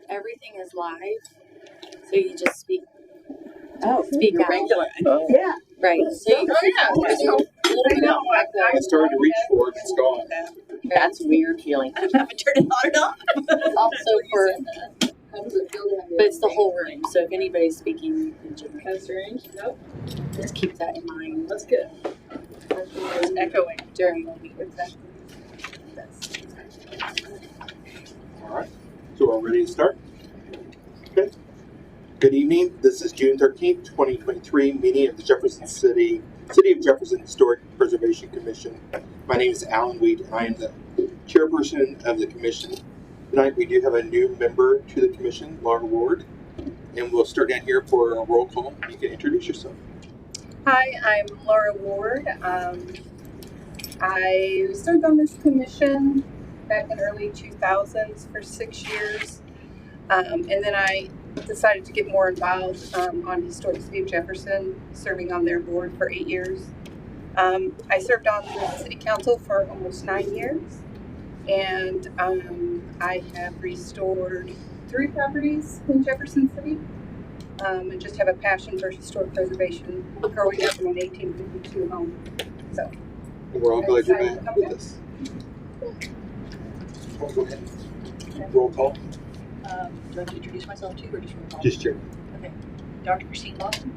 Everything is live, so you just speak out. Regular. Oh. Yeah. Right. So you I started to reach for it, it's gone. That's weird feeling. I don't have to turn it on and off. also for, but it's the whole room. So if anybody's speaking, you can just That's strange. Nope. just keep that in mind. That's good. It's echoing. During the week. All right, so we're ready to start? Okay. Good evening, this is June 13th, 2023, meeting of the City of Jefferson Historic Preservation Commission. My name is Alan Weed, and I am the chairperson of the commission. Tonight we do have a new member to the commission, Laura Ward, and we'll start down here for a roll call. You can introduce yourself. Hi, I'm Laura Ward. I served on this commission back in early 2000s for 6 years, and then I decided to get more involved on Historic City of Jefferson, serving on their board for 8 years. I served on the city council for almost 9 years, and I have restored 3 properties in Jefferson City. And just have a passion for historic preservation, growing up in an 1852 home. So We're all glad you're back with us. Go ahead. Roll call. Do I have to introduce myself too, or just roll call? Just your. Okay. Dr. Christine Lawson.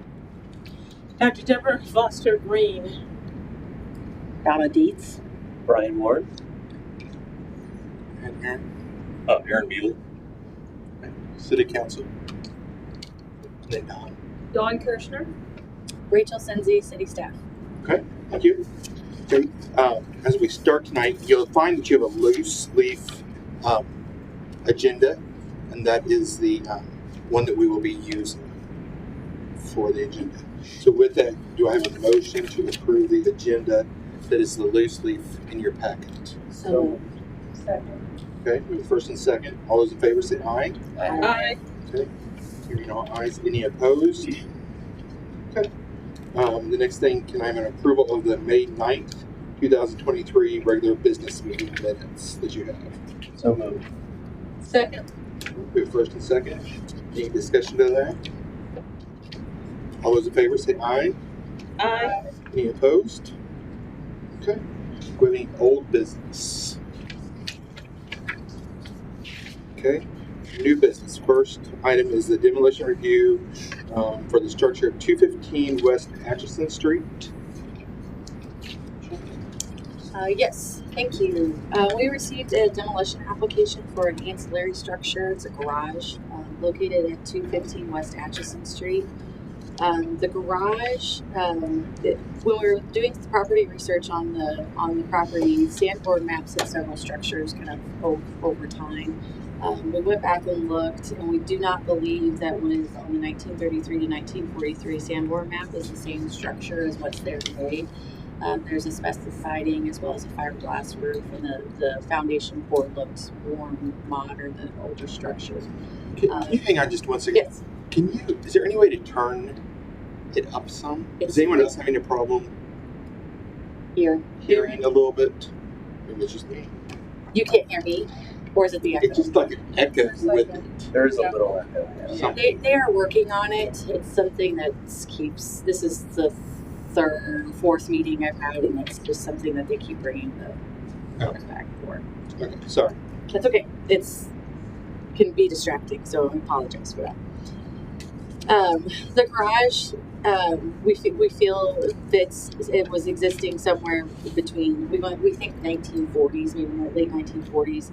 Dr. Deborah Foster Green. Donna Dietz. Brian Ward. And Aaron. Aaron Bealey. City Council. Then Don. Dawn Kirshner. Rachel Senzi, city staff. Okay, thank you. Okay, as we start tonight, you'll find that you have a loose leaf agenda, and that is the one that we will be using for the agenda. So with that, do I have a motion to approve the agenda that is the loose leaf in your packet? So second. Okay, we have first and second. All those in favor say aye. Aye. Okay. Hearing all ayes, any opposed? Okay. The next thing, can I have an approval of the May 9th, 2023 regular business meeting minutes that you have? So moved. Second. We have first and second. Any discussion of that? All those in favor say aye. Aye. Any opposed? Okay. We have any old business? Okay. New business. First item is the demolition review for the structure of 215 West Atchison Street. yes, thank you. We received a demolition application for an ancillary structure. It's a garage located at 215 West Atchison Street. The garage, when we were doing property research on the property, Sanford maps had several structures kind of over time. We went back and looked, and we do not believe that what is on the 1933 to 1943 Sanborn map is the same structure as what's there today. There's asbestos siding as well as a fiberglass roof, and the foundation board looks more modern than an older structure. Can you hang on just one second? Yes. Is there any way to turn it up some? Is anyone else having a problem Here. hearing a little bit? Maybe it's just me. You can't hear me, or is it the echo? It's just like an echo with it. There is a little echo. Yeah. They are working on it. It's something that keeps. This is the fourth meeting I've had, and it's just something that they keep bringing the folks back for. Okay, sorry. That's okay. Can be distracting, so I apologize for that. The garage, we feel it was existing somewhere between, we think 1940s, maybe late 1940s.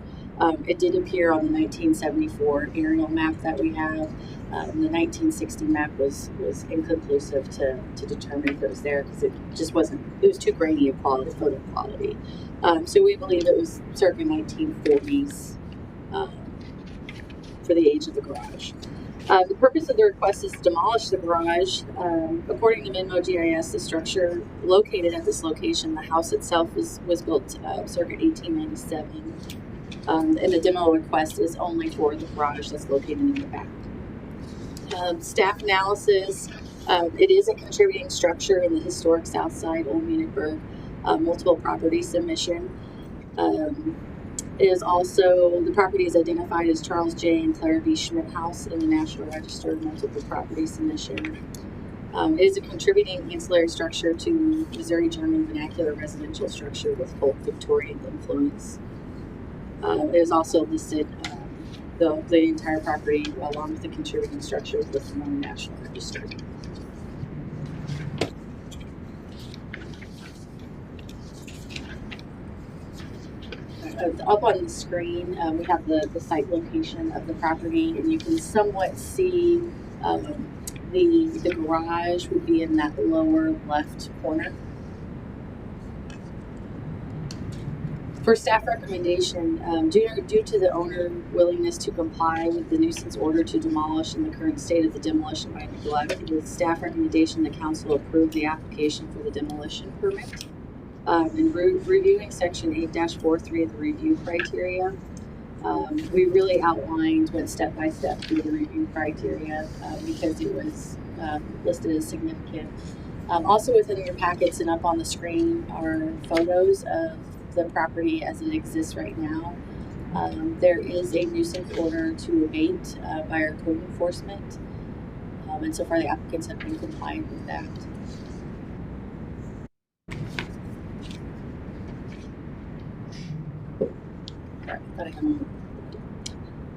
It did appear on the 1974 aerial map that we have. The 1960 map was inconclusive to determine if it was there because it just wasn't, it was too grainy of quality, photo quality. So we believe it was circa 1940s for the age of the garage. The purpose of the request is to demolish the garage. According to Minmo GIS, the structure located at this location, the house itself was built circa 1897. And the demo request is only for the garage that's located in the back. Staff analysis, it is a contributing structure in the historic South Side, Old Munich multiple property submission. The property is identified as Charles J. and Claire B. Schmidt House in the National Register of Multiple Property Submission. It is a contributing ancillary structure to Missouri German vernacular residential structure with folk Victorian influence. It is also listed, the entire property, along with the contributing structure, is listed on the National Register. Up on the screen, we have the site location of the property, and you can somewhat see the garage would be in that lower left corner. For staff recommendation, due to the owner willingness to comply with the nuisance order to demolish in the current state of the demolition by neglect, it is staff recommendation the council approve the application for the demolition permit. In reviewing section 8-43 of the review criteria, we really went step by step through the review criteria because it was listed as significant. Also within your packets and up on the screen are photos of the property as it exists right now. There is a nuisance order to abate by our code enforcement, and so far the applicants have been compliant with that.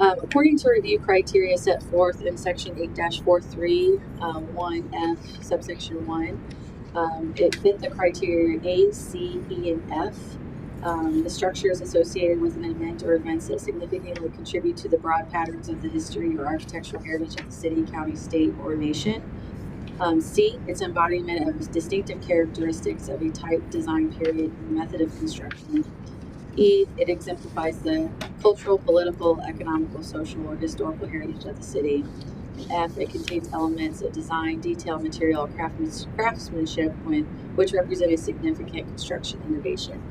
According to review criteria set forth in section 8-43, 1F, subsection 1, it fit the criteria A, C, E, and F. The structure is associated with an event or events that significantly contribute to the broad patterns of the history or architectural heritage of the city, county, state, or nation. C, its embodiment of distinctive characteristics of a type, design, period, and method of construction. E, it exemplifies the cultural, political, economical, social, or historical heritage of the city. F, it contains elements of design, detail, material, craftsmanship, which represent a significant construction innovation.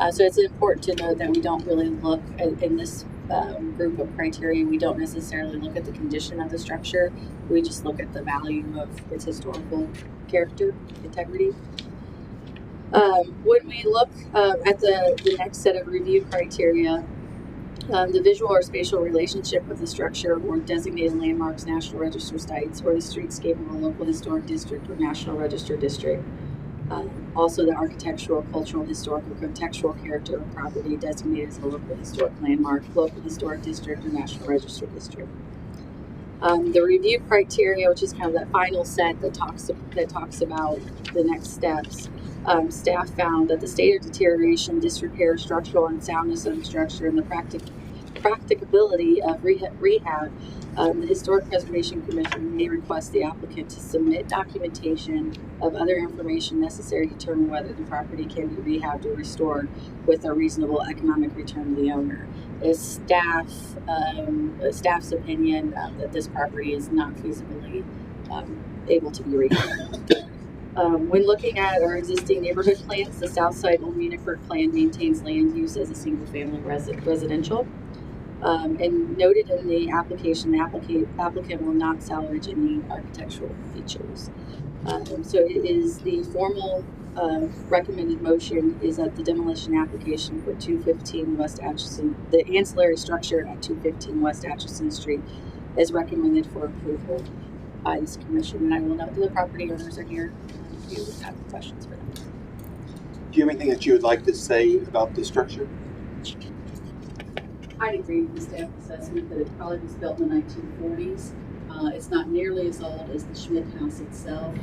So it's important to note that we don't really look in this group of criteria. We don't necessarily look at the condition of the structure. We just look at the value of its historical character, integrity. When we look at the next set of review criteria, the visual or spatial relationship of the structure or designated landmarks, National Register sites, or the streetscape of a local historic district or National Register district. Also, the architectural, cultural, historical, contextual character of property designated as a local historic landmark, local historic district, or National Register district. The review criteria, which is kind of that final set that talks about the next steps. Staff found that the state of deterioration, disrepair, structural unsoundness of the structure, and the practicability of rehab, the Historic Preservation Commission may request the applicant to submit documentation of other information necessary to determine whether the property can be rehabbed or restored with a reasonable economic return to the owner. It's staff's opinion that this property is not feasibly able to be rehabbed. When looking at our existing neighborhood plans, the Southside Old Muniford plan maintains land use as a single-family residential. And noted in the application, the applicant will not salvage any architectural features. So it is the formal recommended motion is that the demolition application for 215 West Atchison, the ancillary structure at 215 West Atchison Street, is recommended for approval by this commission. And I will note that the property owners are here if you have questions for them. Do you have anything that you would like to say about the structure? I'd agree with the staff assessment that it probably was built in the 1940s. It's not nearly as old as the Schmidt House itself.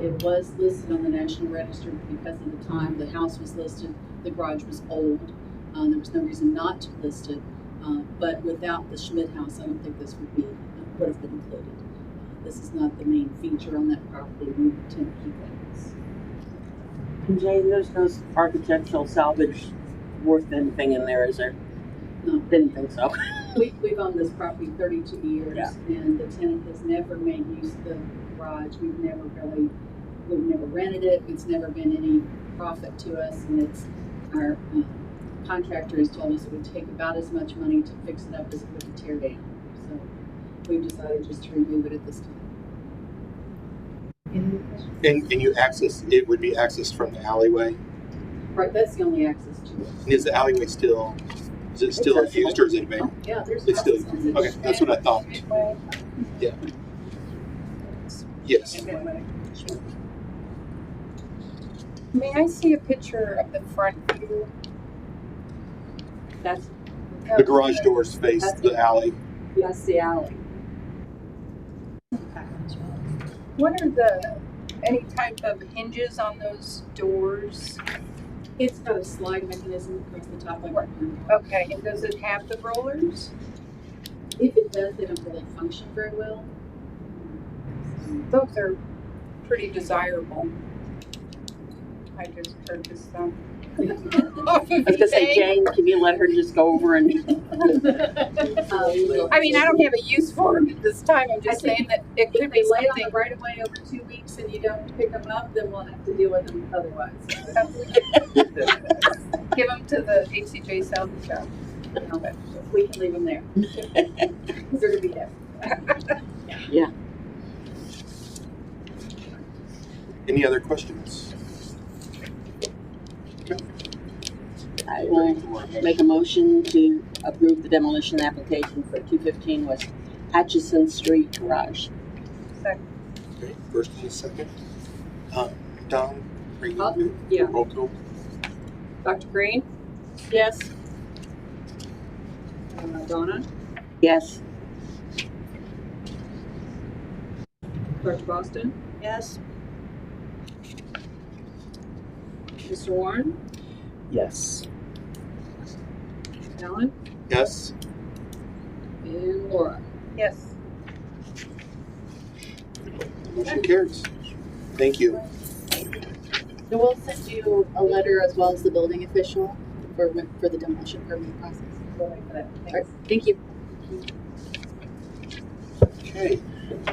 It was listed on the National Register because at the time the house was listed, the garage was old. There was no reason not to list it. But without the Schmidt House, I don't think this would have been included. This is not the main feature on that property. We tend to keep that house. And Jay, there's no architectural salvage worth anything in there, is there? No. Didn't think so. We've owned this property 32 years, Yeah. and the tenant has never made use of the garage. We've never rented it. It's never been any profit to us, and it's our contractor has told us it would take about as much money to fix it up as it would to tear down. So we've decided just to remove it at this time. Any other questions? And it would be accessed from the alleyway? Right, that's the only access to it. And is the alleyway still Is it still used or is it abandoned? Yeah, there's. It's still houses on it. okay. That's what I thought. Yes. May I see a picture of the front view? That's The garage doors face the alley. the alley. What are any type of hinges on those doors? It's got a slide mechanism across the top like. Okay, and does it have the rollers? If it does, they don't really function very well. Those are pretty desirable. I just purchased some. I was gonna say, Jane, can you let her just go over and? I mean, I don't have a use for them at this time. I'm just saying that it could If be they lay on something. the right of way over 2 weeks and you don't pick them up, then we'll have to deal with them otherwise. Give them to the HCJ salvage shop. Okay, we can leave them there. They're gonna be there. Any other questions? I will make a motion to approve the demolition application for 215 West Atchison Street garage. Okay, first and a second. Don, are you? Yeah. Roll call. Dr. Green? Yes. Donna? Yes. Dr. Boston? Yes. Mr. Warren? Yes. Alan? Yes. And Laura? Yes. Motion carries. Thank you. And we'll send you a letter as well as the building official for the demolition permit process. All right, thank you. Okay.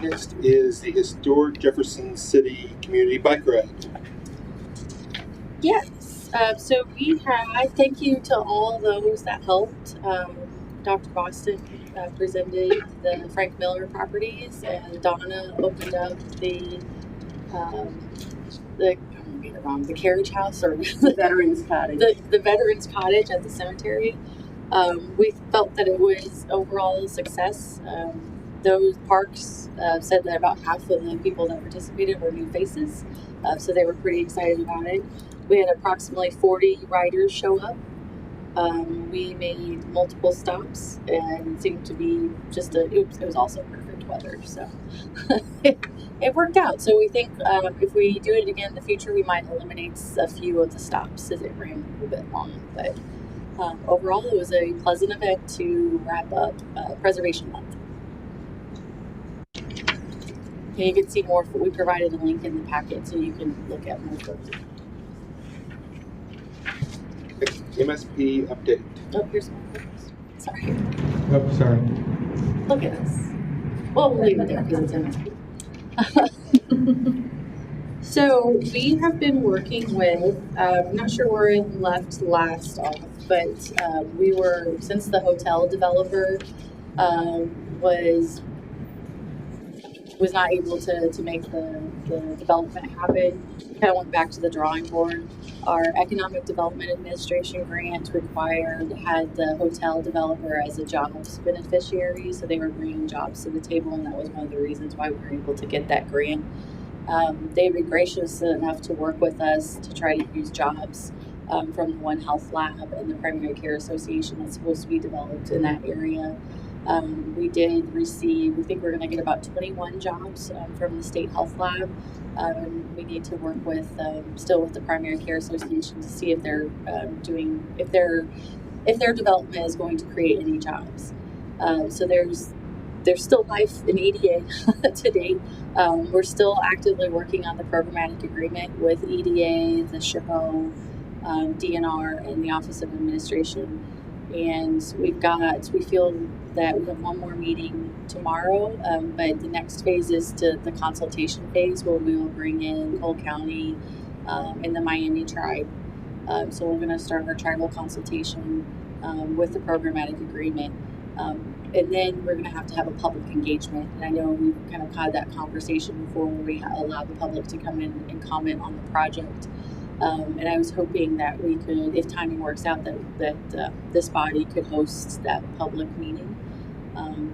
Next is the historic Jefferson City Community Bike Ride. Yes. So we had, thank you to all those that helped. Dr. Boston presented the Frank Miller properties, and Donna opened up the I'm getting it wrong, the carriage house or The Veterans Cottage. the Veterans Cottage at the cemetery. We felt that it was overall a success. Those parks said that about half of the people that participated were new faces, so they were pretty excited about it. We had approximately 40 riders show up. We made multiple stops, and it seemed to be it was also perfect weather, so it worked out. So we think if we do it again in the future, we might eliminate a few of the stops as it ran a little bit long. But overall, it was a pleasant event to wrap up Preservation Month. And you can see more. We provided a link in the packet so you can look at more photos. MSP update. Oh, here's more photos. Sorry. Oh, sorry. Look at this. Well, we'll leave it there because it's MSP. So we have been working with, I'm not sure where it left last off, but since the hotel developer was not able to make the development happen, kind of went back to the drawing board. Our Economic Development Administration grant had the hotel developer as a jobs beneficiary, so they were bringing jobs to the table, and that was one of the reasons why we were able to get that grant. They've been gracious enough to work with us to try to use jobs from the One Health Lab and the Primary Care Association that's supposed to be developed in that area. We did receive, we think we're going to get about 21 jobs from the State Health Lab. We need to work with still with the Primary Care Association to see if they're if their development is going to create any jobs. So there's still life in EDA to date. We're still actively working on the programmatic agreement with EDA, the SHPO, DNR, and the Office of Administration. And we feel that we have one more meeting tomorrow, but the next phase is to the consultation phase where we will bring in Cole County and the Miami tribe. So we're going to start our tribal consultation with the programmatic agreement. And then we're going to have a public engagement. And I know we've kind of had that conversation before where we allow the public to come in and comment on the project. And I was hoping that we could, if timing works out, that this body could host that public meeting,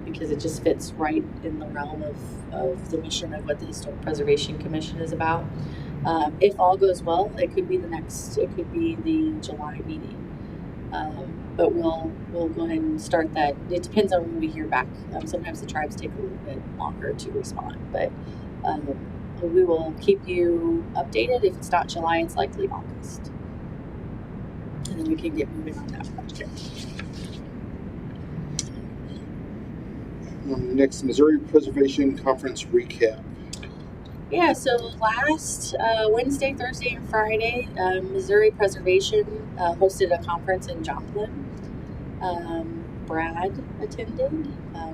because it just fits right in the realm of the mission of what the Historic Preservation Commission is about. If all goes well, it could be the July meeting. But we'll go ahead and start that. It depends on when we hear back. Sometimes the tribes take a little bit longer to respond, but we will keep you updated. If it's not July, it's likely August, and then we can get moving on that project. Next, Missouri Preservation Conference recap. Yeah, so last Wednesday, Thursday, and Friday, Missouri Preservation hosted a conference in Joplin. Brad attended.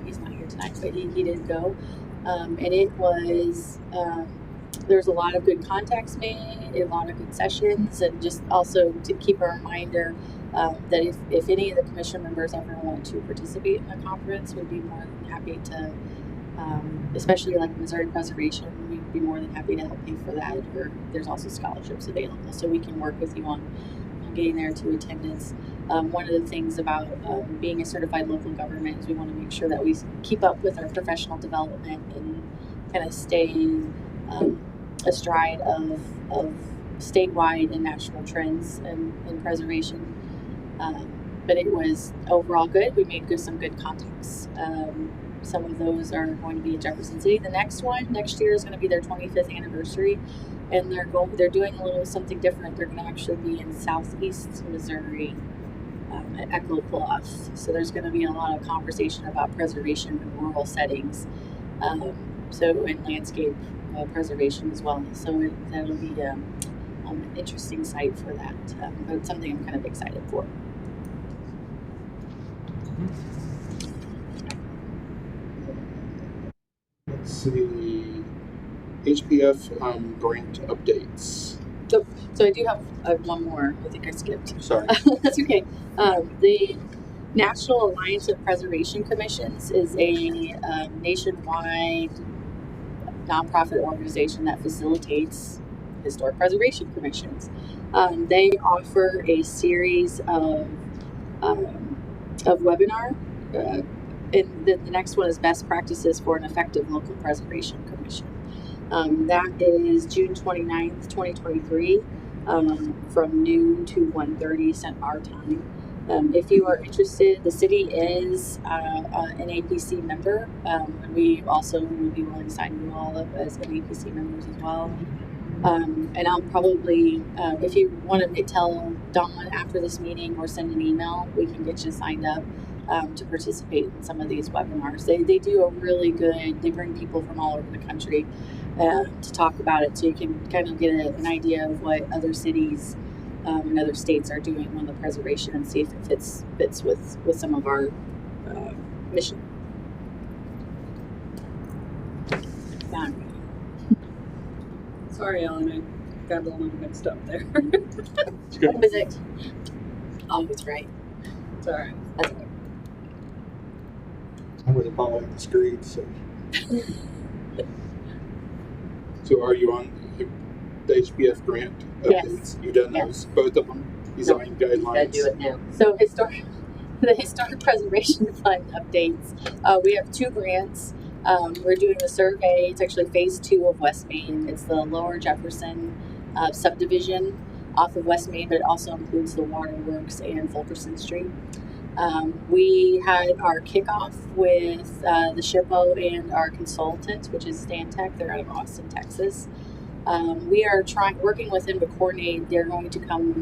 He's not here tonight, but he did go. And it was, there's a lot of good contacts made, a lot of good sessions, and just also to keep a reminder that if any of the commission members ever want to participate in the conference, we'd be more than happy to, especially like Missouri Preservation, we'd be more than happy to help pay for that, or there's also scholarships available, so we can work with you on getting there to attendance. One of the things about being a certified local government is we want to make sure that we keep up with our professional development and kind of stay astride of statewide and national trends in preservation. But it was overall good. We made some good contacts. Some of those are going to be in Jefferson City. The next year is going to be their 25th anniversary, and they're doing a little something different. They're going to actually be in southeast Missouri at Echo Bluff. So there's going to be a lot of conversation about preservation in rural settings, so in landscape preservation as well. So that'll be an interesting site for that, but something I'm kind of excited for. Let's see, HPF grant updates. So I do have one more. I think I skipped. Sorry. That's okay. The National Alliance of Preservation Commissions is a nationwide nonprofit organization that facilitates historic preservation commissions. They offer a series of webinar. And the next one is Best Practices for an Effective Local Preservation Commission. That is June 29th, 2023, from noon to 1:30 our time. If you are interested, the city is an APC member. And we also would be willing to sign you all up as an APC members as well. And I'll probably, if you want to tell Dawn after this meeting or send an email, we can get you signed up to participate in some of these webinars. They do a really good, they bring people from all over the country to talk about it, so you can kind of get an idea of what other cities and other states are doing on the preservation and see if it fits with some of our mission. Sorry, Ellen, I got a little mixed up there. What was it? Oh, it's right. It's all right. That's okay. I wasn't following the screen, so. So are you on the HPF grant updates? Yes. You've done Yeah. those, both of them? Design Gotta guidelines? do it now. So the Historic Preservation Fund updates. We have 2 grants. We're doing a survey. It's actually phase 2 of West Main. It's the Lower Jefferson subdivision off of West Main, but it also includes the Waterworks and Fulkerson Street. We had our kickoff with the SHPO and our consultant, which is Stantec. They're out of Austin, Texas. We are working with them to coordinate. They're going to come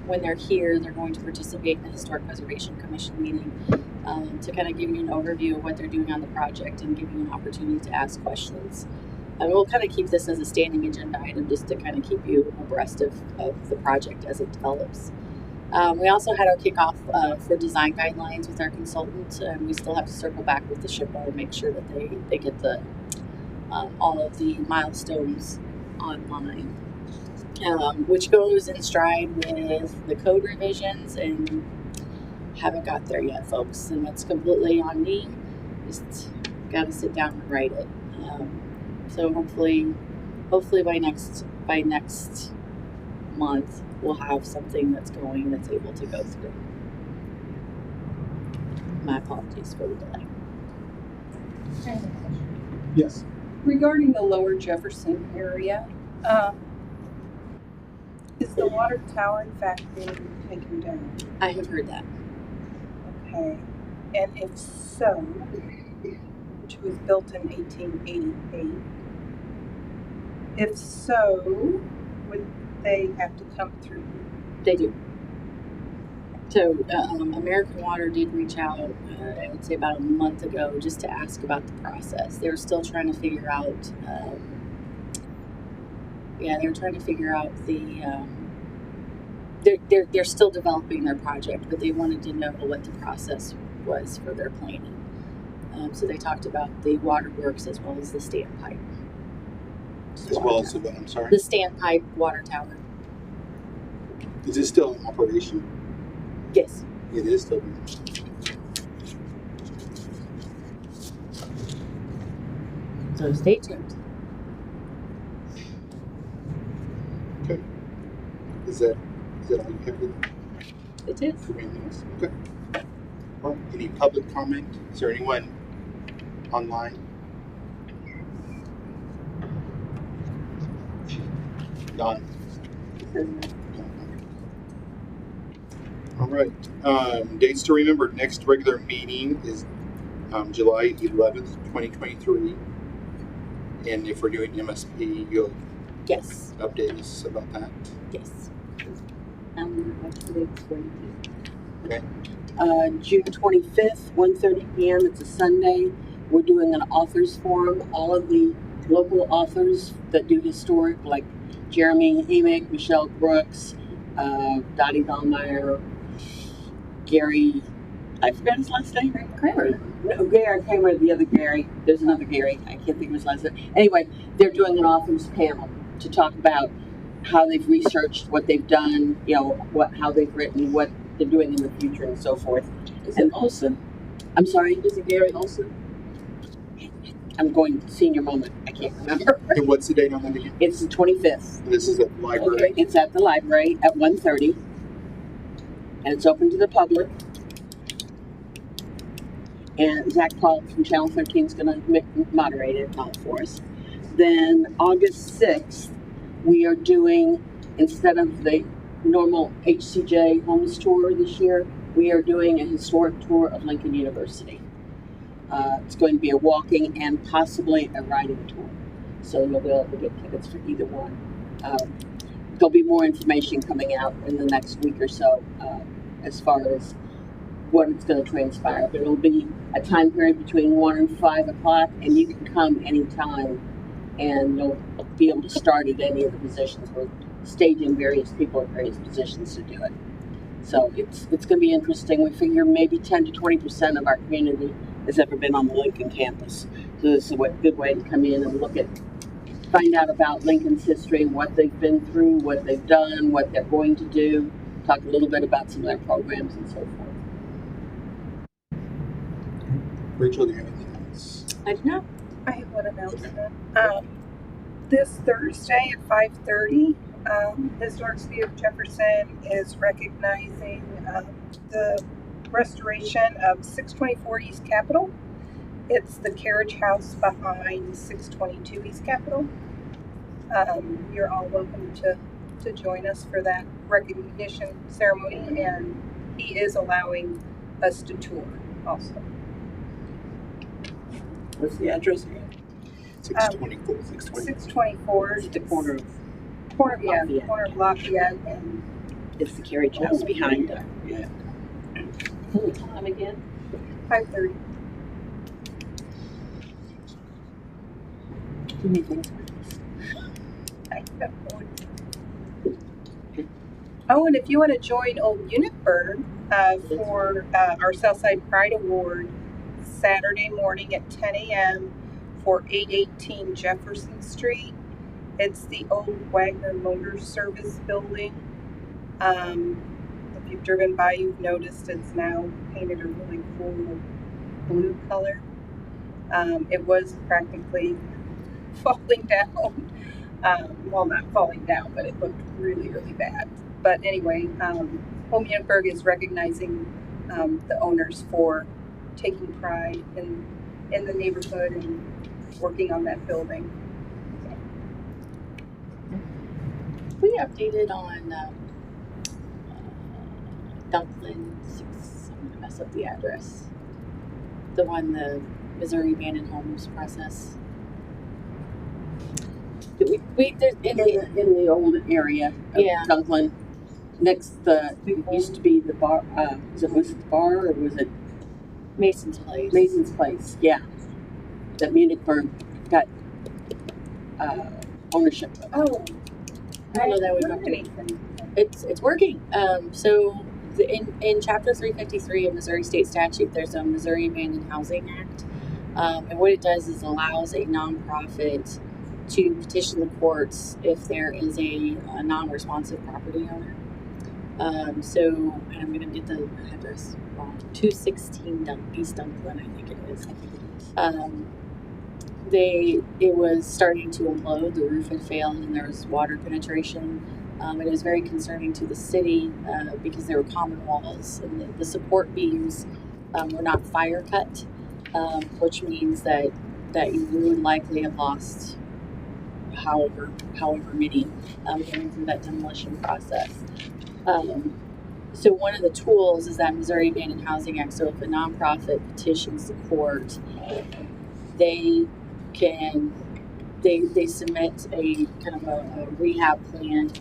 when they're here. They're going to participate in the Historic Preservation Commission meeting to kind of give you an overview of what they're doing on the project and give you an opportunity to ask questions. And we'll kind of keep this as a standing agenda item just to kind of keep you abreast of the project as it develops. We also had our kickoff for design guidelines with our consultant, and we still have to circle back with the SHPO and make sure that they get the all of the milestones online, which goes in stride with the code revisions, and haven't got there yet, folks, and that's completely on me. Just got to sit down and write it. So hopefully by next month, we'll have something that's going that's able to go through. My apologies for the delay. Yes. Regarding the lower Jefferson area, is the water tower in fact being taken down? I have heard that. Okay. And if so, which was built in 1888, if so, would they have to come through? They do. So American Water did reach out, I would say about a month ago, just to ask about the process. They're still trying to figure out, they're trying to figure out they're still developing their project, but they wanted to know what the process was for their planning. So they talked about the waterworks as well as the standpipe. As well as the, I'm sorry? The standpipe water tower. Is it still in operation? Yes. It is still. So stay tuned. Okay. Is that all you have? It is. Okay. Well, any public comment? Is there anyone online? Don. All right. Dates to remember. Next regular meeting is July 11th, 2023. And if we're doing MSP, you'll Yes. update us about that. Yes. Okay. June 25th, 1:30 p.m. It's a Sunday. We're doing an authors forum. All of the local authors that do historic, like Jeremy Hemick, Michelle Brooks, Dottie Dahlmeyer, Gary, I forgot his last name. Kramer. No, Gary Kramer, the other Gary. There's another Gary. I can't think of his last name. Anyway, they're doing an authors panel to talk about how they've researched, what they've done, how they've written, what they're doing in the future, and so forth. Is it Olson? I'm sorry? Is it Gary Olson? I'm going senior moment. I can't remember. And what's the date on that again? It's the 25th. This is at the library. Okay. It's at the library at 1:30, and it's open to the public. And Zach Paul from Channel 13 is going to moderate it all for us. Then August 6th, we are doing, instead of the normal HCJ Homes Tour this year, we are doing a historic tour of Lincoln University. It's going to be a walking and possibly a riding tour. So you'll be able to get tickets for either one. There'll be more information coming out in the next week or so as far as what it's going to transpire. But it'll be a time period between 1 and 5 o'clock, and you can come anytime, and you'll be able to start at any of the positions. We're staging various people at various positions to do it. So it's going to be interesting. We figure maybe 10 to 20% of our community has ever been on the Lincoln campus. So this is a good way to come in and find out about Lincoln's history, what they've been through, what they've done, what they're going to do, talk a little bit about some of their programs and so forth. Rachel, do you have anything else? I do not. I have one announcement. This Thursday at 5:30, Historic City of Jefferson is recognizing the restoration of 624 East Capitol. It's the carriage house behind 622 East Capitol. You're all welcome to join us for that recognition ceremony, and he is allowing us to tour also. What's the address again? 624. 624 It's the corner of corner of Lafayette and it's the carriage house behind it. Yeah. Time again? 5:30. Too many things. Oh, and if you want to join Old Unitburg for our Southside Pride Award, Saturday morning at 10 a.m. for 818 Jefferson Street. It's the old Wagner Motor Service building. If you've driven by, you've noticed it's now painted a really cool blue color. It was practically falling down. Well, not falling down, but it looked really, really bad. But anyway, Home Unitburg is recognizing the owners for taking pride in the neighborhood and working on that building. We updated on Dunklin 6. I'm gonna mess up the address. The one, the Missouri Abandoned Homes process. There's In the old area of Yeah. Dunklin, next it used to be the bar. Was it the bar or was it Mason's Place. Mason's Place? Yeah, that Munichburg got ownership of. Oh, I don't know that we've updated. It's working. So in Chapter 353 of Missouri State Statute, there's a Missouri Abandoned Housing Act, and what it does is allows a nonprofit to petition the courts if there is a non-responsive property owner. So, and I'm gonna get the address wrong. 216 East Dunklin, I think it is. It was starting to implode. The roof had failed, and there was water penetration. It was very concerning to the city because there were common walls, and the support beams were not fire cut, which means that you would likely have lost however many going through that demolition process. So one of the tools is that Missouri Abandoned Housing Act. So if a nonprofit petitions the court, they submit a kind of a rehab plan.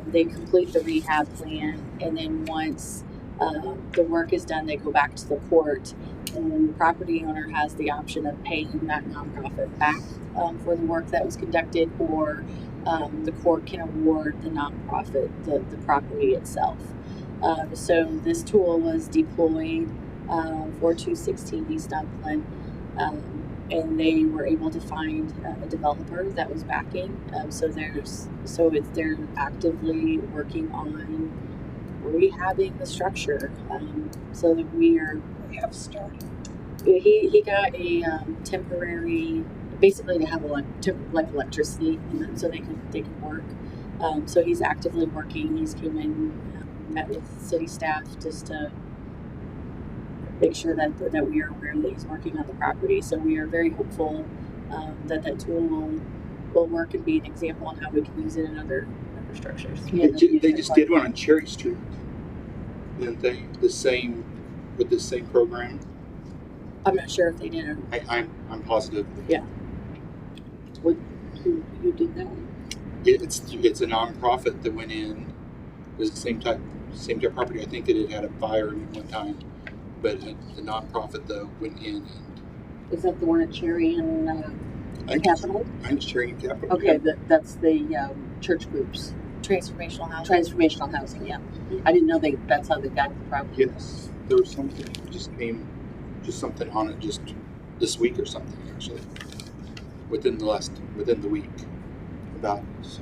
They complete the rehab plan, and then once the work is done, they go back to the court, and the property owner has the option of paying that nonprofit back for the work that was conducted, or the court can award the nonprofit the property itself. So this tool was deployed for 216 East Dunklin. And they were able to find a developer that was backing. They're actively working on rehabbing the structure, so that we have started. He got a temporary, basically to have like electricity, so they can work. So he's actively working. He's came in, met with city staff just to make sure that we are aware that he's working on the property. So we are very hopeful that tool will work and be an example on how we can use it in other structures. Yeah, They just did one on Cherry Street, didn't they? With the same program. I'm not sure if they did or I'm positive. Yeah. Who did that one? It's a nonprofit that went in. It was the same type property. I think that it had a fire at one time, but the nonprofit though went in. Is that the one at Cherry and Capitol? I think it's Cherry and Capitol. Okay, that's the church groups. Transformational housing. Transformational housing, yeah. I didn't know that's how they got the property. Yes, there was something something on it just this week or something actually. Within the week, about. So.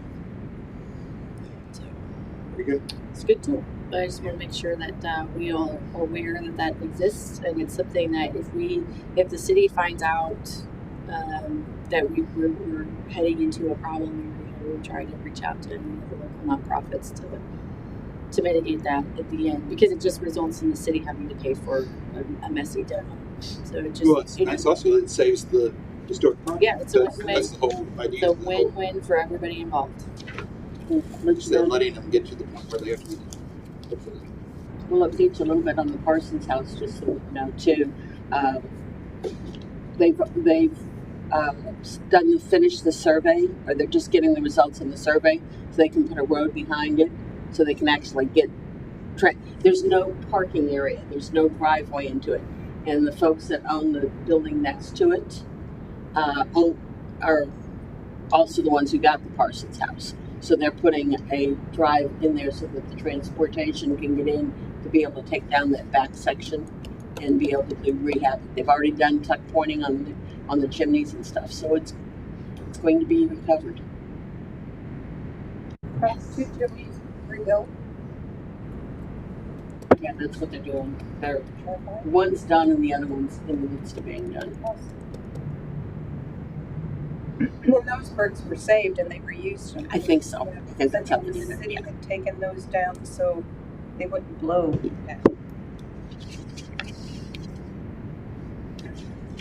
Very good. It's a good tool. But I just want to make sure that we all are aware that exists, and it's something that if the city finds out that we're heading into a problem, we're trying to reach out to the local nonprofits to mitigate that at the end, because it just results in the city having to pay for a messy demo. So it just it's also it saves the historic project. Yeah, it's a win-win. That's the whole idea. It's a win-win for everybody involved. Instead of letting them get to the point where they have to be. We'll update you a little bit on the Parsons house, just so you know too. They've finished the survey, or they're just getting the results in the survey, so they can put a road behind it, so they can actually get. There's no parking area. There's no driveway into it, and the folks that own the building next to it are also the ones who got the Parsons house. So they're putting a drive in there so that the transportation can get in to be able to take down that back section and be able to do rehab. They've already done tuck pointing on the chimneys and stuff, so it's going to be recovered. Two chimneys rebuilt. Yeah, that's what they're doing. One's done and the other one's in the midst of being done. Well, those bricks were saved and they reused them. I think so. I think that's how they The did it. city had taken those down so they wouldn't blow.